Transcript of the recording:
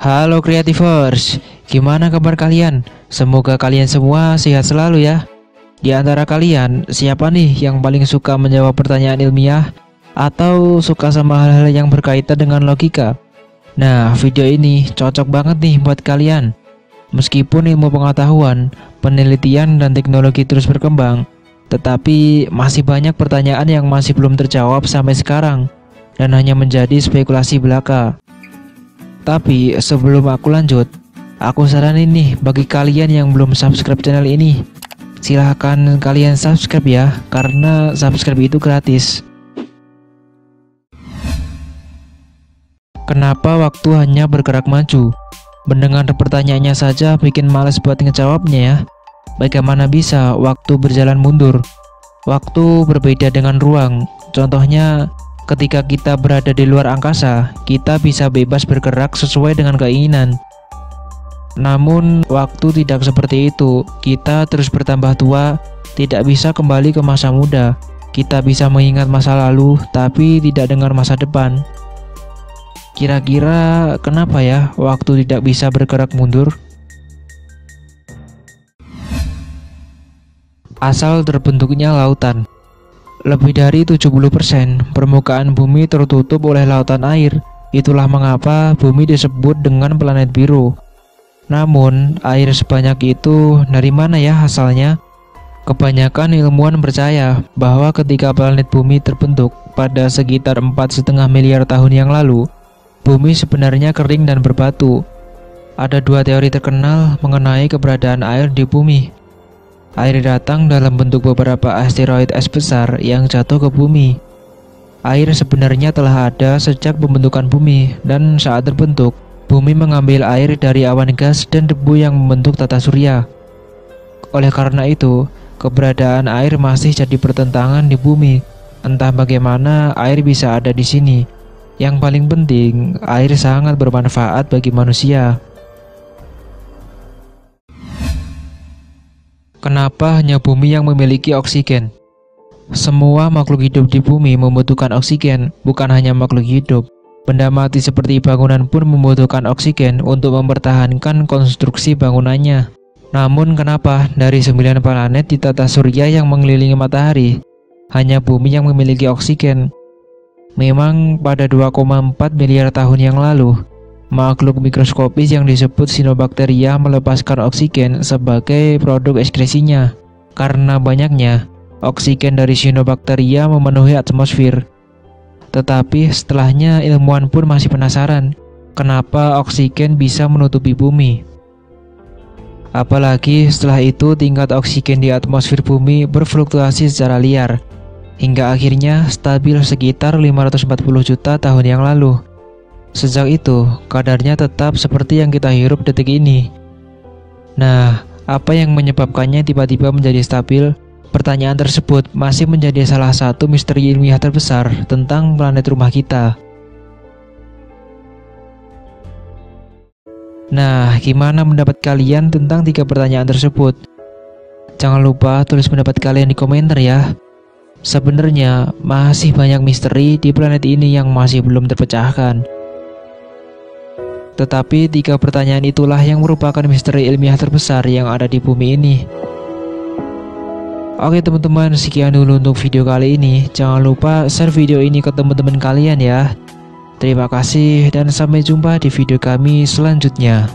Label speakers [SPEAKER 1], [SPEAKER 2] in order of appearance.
[SPEAKER 1] Halo Creativers, gimana kabar kalian? Semoga kalian semua sehat selalu ya. Di antara kalian, siapa nih yang paling suka menjawab pertanyaan ilmiah atau suka sama hal-hal yang berkaitan dengan logika? Nah, video ini cocok banget nih buat kalian. Meskipun ilmu pengetahuan, penelitian, dan teknologi terus berkembang, tetapi masih banyak pertanyaan yang masih belum terjawab sampai sekarang dan hanya menjadi spekulasi belaka. Tapi sebelum aku lanjut, aku saranin nih bagi kalian yang belum subscribe channel ini, silahkan kalian subscribe ya, karena subscribe itu gratis. Kenapa waktu hanya bergerak maju? Mendengar pertanyaannya saja bikin males buat ngejawabnya ya. Bagaimana bisa waktu berjalan mundur? Waktu berbeda dengan ruang. Contohnya, ketika kita berada di luar angkasa, kita bisa bebas bergerak sesuai dengan keinginan. Namun, waktu tidak seperti itu. Kita terus bertambah tua, tidak bisa kembali ke masa muda. Kita bisa mengingat masa lalu, tapi tidak dengar masa depan. Kira-kira kenapa ya waktu tidak bisa bergerak mundur? Asal terbentuknya lautan. Lebih dari 70% permukaan bumi tertutup oleh lautan air. Itulah mengapa bumi disebut dengan planet biru. Namun, air sebanyak itu dari mana ya asalnya? Kebanyakan ilmuwan percaya bahwa ketika planet bumi terbentuk pada sekitar 4,5 miliar tahun yang lalu, bumi sebenarnya kering dan berbatu. Ada dua teori terkenal mengenai keberadaan air di bumi. Air datang dalam bentuk beberapa asteroid es besar yang jatuh ke bumi. Air sebenarnya telah ada sejak pembentukan bumi, dan saat terbentuk, bumi mengambil air dari awan gas dan debu yang membentuk tata surya. Oleh karena itu, keberadaan air masih jadi pertentangan di bumi. Entah bagaimana air bisa ada di sini. Yang paling penting, air sangat bermanfaat bagi manusia. Kenapa hanya bumi yang memiliki oksigen? Semua makhluk hidup di bumi membutuhkan oksigen, bukan hanya makhluk hidup. Benda mati seperti bangunan pun membutuhkan oksigen untuk mempertahankan konstruksi bangunannya. Namun kenapa dari 9 planet di tata surya yang mengelilingi matahari, hanya bumi yang memiliki oksigen? Memang pada 2,4 miliar tahun yang lalu, makhluk mikroskopis yang disebut Cyanobacteria melepaskan oksigen sebagai produk ekskresinya. Karena banyaknya, oksigen dari Cyanobacteria memenuhi atmosfer. Tetapi setelahnya ilmuwan pun masih penasaran, kenapa oksigen bisa menutupi bumi. Apalagi setelah itu tingkat oksigen di atmosfer bumi berfluktuasi secara liar, hingga akhirnya stabil sekitar 540 juta tahun yang lalu. Sejak itu, kadarnya tetap seperti yang kita hirup detik ini. Nah, apa yang menyebabkannya tiba-tiba menjadi stabil? Pertanyaan tersebut masih menjadi salah satu misteri ilmiah terbesar tentang planet rumah kita. Nah, gimana pendapat kalian tentang 3 pertanyaan tersebut? Jangan lupa tulis pendapat kalian di komentar ya. Sebenarnya, masih banyak misteri di planet ini yang masih belum terpecahkan. Tetapi 3 pertanyaan itulah yang merupakan misteri ilmiah terbesar yang ada di bumi ini. Oke teman-teman, sekian dulu untuk video kali ini. Jangan lupa share video ini ke teman-teman kalian ya. Terima kasih dan sampai jumpa di video kami selanjutnya.